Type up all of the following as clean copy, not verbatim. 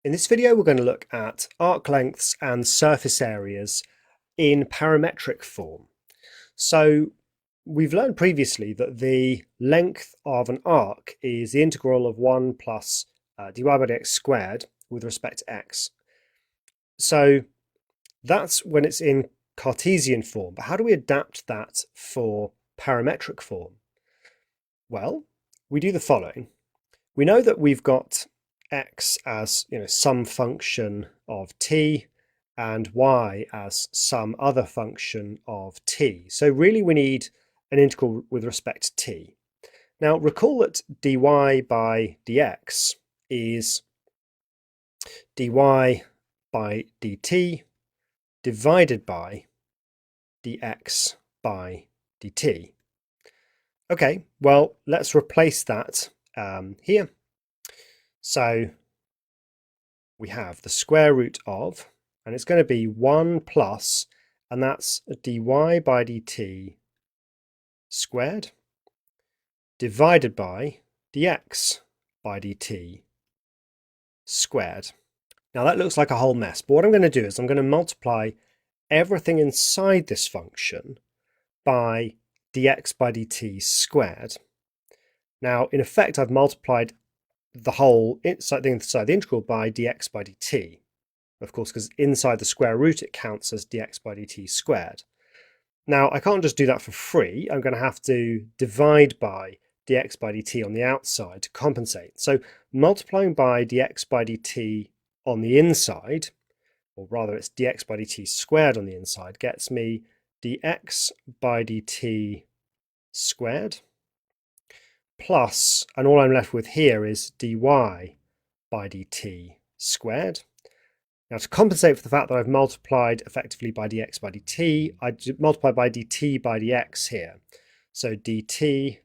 In this video, we're going to look at arc lengths and surface areas in parametric form. So we've learned previously that the length of an arc is the integral of 1 plus dy by dx squared with respect to x. So that's when it's in Cartesian form. But how do we adapt that for parametric form? Well, we do the following. We know that we've got x as some function of t and y as some other function of t. So really we need an integral with respect to t. Now recall that dy by dx is dy by dt divided by dx by dt. Okay, well, let's replace that here. So we have the square root of, and it's going to be 1 plus, and that's dy by dt squared divided by dx by dt squared. Now that looks like a whole mess, but what I'm going to do is I'm going to multiply everything inside this function by dx by dt squared. Now, in effect, I've multiplied the whole inside the integral by dx by dt. Of course, because inside the square root, it counts as dx by dt squared. Now, I can't just do that for free. I'm going to have to divide by dx by dt on the outside to compensate. So multiplying by dx by dt on the inside, or rather it's dx by dt squared on the inside, gets me dx by dt squared plus, and all I'm left with here is dy by dt squared. Now to compensate for the fact that I've multiplied effectively by dx by dt, I multiply by dt by dx here. So dt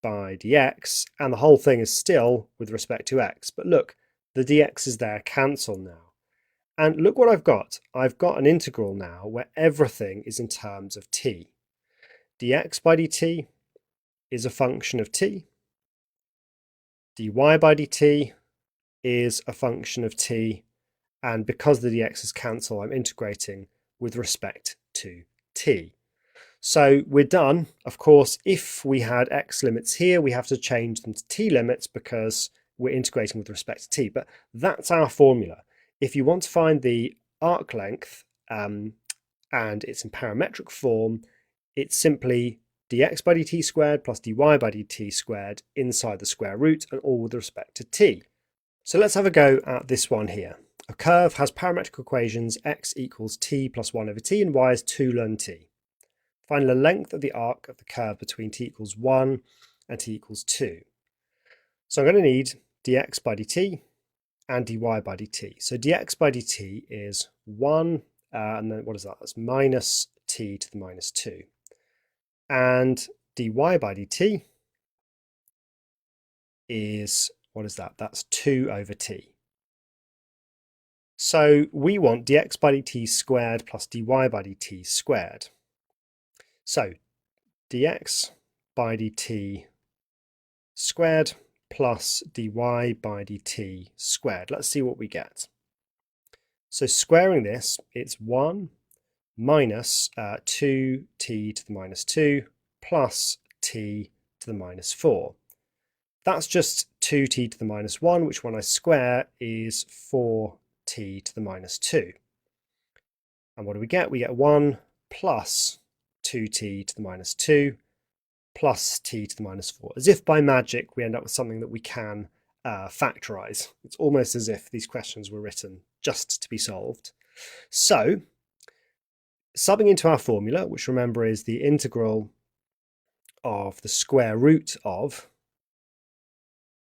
by dx, and the whole thing is still with respect to x. But look, the dx is there, cancel now. And look what I've got. I've got an integral now where everything is in terms of t. dx by dt is a function of t. dy by dt is a function of t, and because the dx is cancel, I'm integrating with respect to t. So we're done. Of course, if we had x limits here, we have to change them to t limits because we're integrating with respect to t. But that's our formula. If you want to find the arc length and it's in parametric form, it's simply dx by dt squared plus dy by dt squared inside the square root, and all with respect to t. So let's have a go at this one here. A curve has parametric equations x equals t plus 1 over t and y is 2 ln t. Find the length of the arc of the curve between t equals 1 and t equals 2. So I'm going to need dx by dt and dy by dt. So dx by dt is 1, and then what is that? That's minus t to the minus 2. And dy by dt is, what is that? That's 2 over t. So we want dx by dt squared plus dy by dt squared. So dx by dt squared plus dy by dt squared. Let's see what we get. So squaring this, it's 1 minus 2t to the minus 2 plus t to the minus 4. That's just 2t to the minus 1, which when I square is 4t to the minus 2. And what do we get? We get 1 plus 2t to the minus 2 plus t to the minus 4. As if by magic we end up with something that we can factorize. It's almost as if these questions were written just to be solved. So subbing into our formula, which remember is the integral of the square root of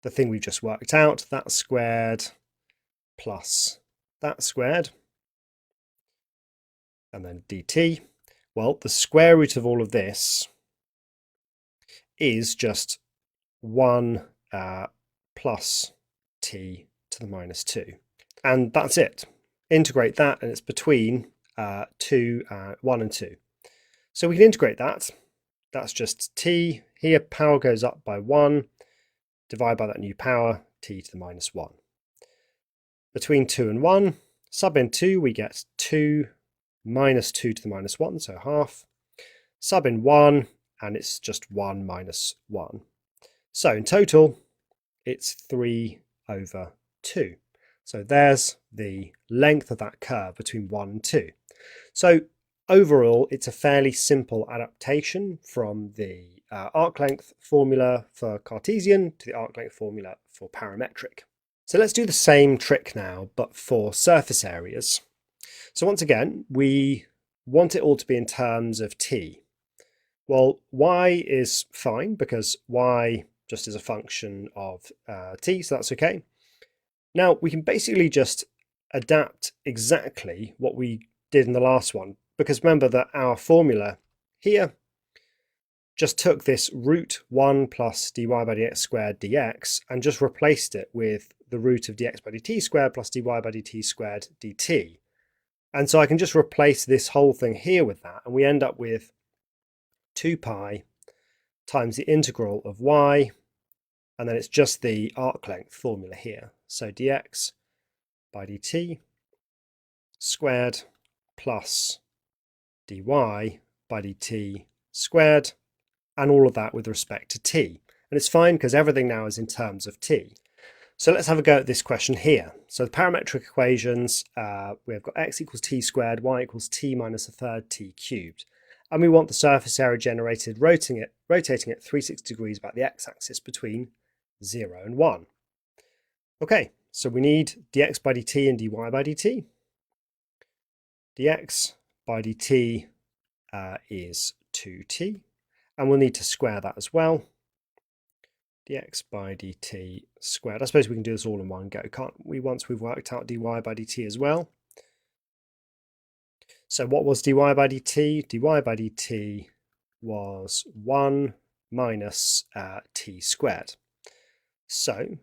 the thing we've just worked out, that squared plus that squared, and then dt. Well, the square root of all of this is just 1 plus t to the minus 2. And that's it. Integrate that, and it's between 1 and 2. So we can integrate that. That's just t. Here, power goes up by 1. Divide by that new power, t to the minus 1. between 2 and 1. Sub in 2, we get 2 minus 2 to the minus 1, so half. Sub in 1, and it's just 1 minus 1. So in total, it's 3 over 2. So there's the length of that curve between 1 and 2. So overall, it's a fairly simple adaptation from the arc length formula for Cartesian to the arc length formula for parametric. So let's do the same trick now, but for surface areas. So once again, we want it all to be in terms of t. Well, y is fine because y just is a function of t, so that's okay. Now we can basically just adapt exactly what we did in the last one, because remember that our formula here just took this root 1 plus dy by dx squared dx and just replaced it with the root of dx by dt squared plus dy by dt squared dt. And so I can just replace this whole thing here with that, and we end up with 2 pi times the integral of y, and then it's just the arc length formula here. So dx by dt squared plus dy by dt squared, and all of that with respect to t. And it's fine because everything now is in terms of t. So let's have a go at this question here. So the parametric equations, we've got x equals t squared, y equals t minus a third t cubed. And we want the surface area generated rotating it 360 degrees about the x-axis between 0 and 1. Okay, so we need dx by dt and dy by dt. Dx by dt is 2t, and we'll need to square that as well. Dx by dt squared. I suppose we can do this all in one go, can't we, once we've worked out dy by dt as well. So what was dy by dt? dy by dt was 1 minus t squared. So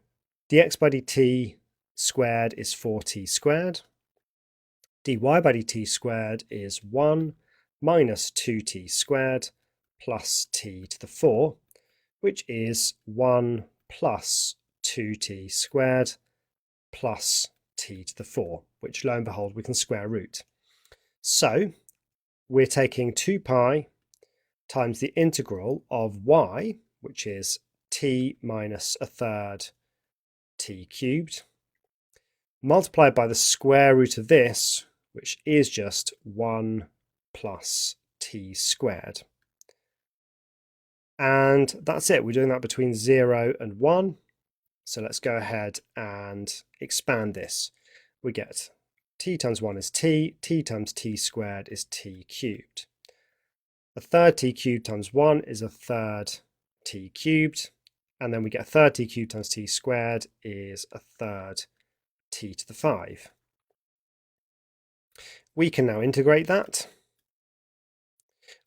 dx by dt squared is 4t squared. dy by dt squared is 1 minus 2t squared plus t to the 4, which is 1 plus 2t squared plus t to the 4, which lo and behold we can square root. So we're taking 2 pi times the integral of y, which is t minus a third t cubed, multiplied by the square root of this, which is just 1 plus t squared. And that's it. We're doing that between 0 and 1. So let's go ahead and expand this. We get t times 1 is t times t squared is t cubed. A third t cubed times 1 is a third t cubed. And then we get a third t cubed times t squared is a third t to the 5. We can now integrate that.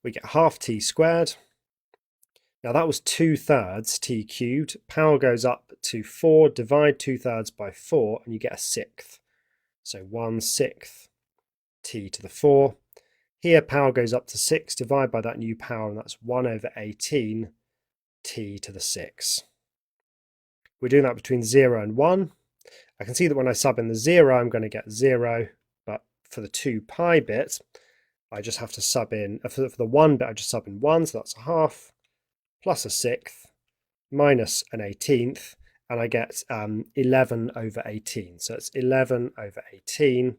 We get half t squared. Now that was 2/3 t cubed. Power goes up to 4, divide 2/3 by 4, and you get a sixth. So 1/6 t to the 4. Here power goes up to 6, divide by that new power, and that's 1 over 18 t to the 6. We're doing that between 0 and 1. I can see that when I sub in the 0, I'm going to get 0, but for the 2 pi bit, I just have to sub in, for the 1 bit, I just sub in 1, so that's a half, plus a sixth, minus an 18th, and I get 11 over 18. So it's 11 over 18,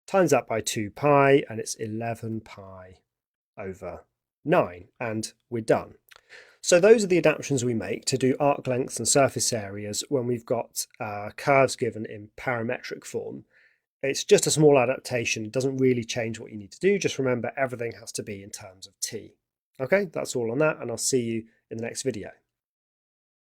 times that by 2 pi, and it's 11 pi over 9, and we're done. So those are the adaptations we make to do arc lengths and surface areas when we've got curves given in parametric form. It's just a small adaptation. It doesn't really change what you need to do. Just remember, everything has to be in terms of t. Okay, that's all on that, and I'll see you in the next video.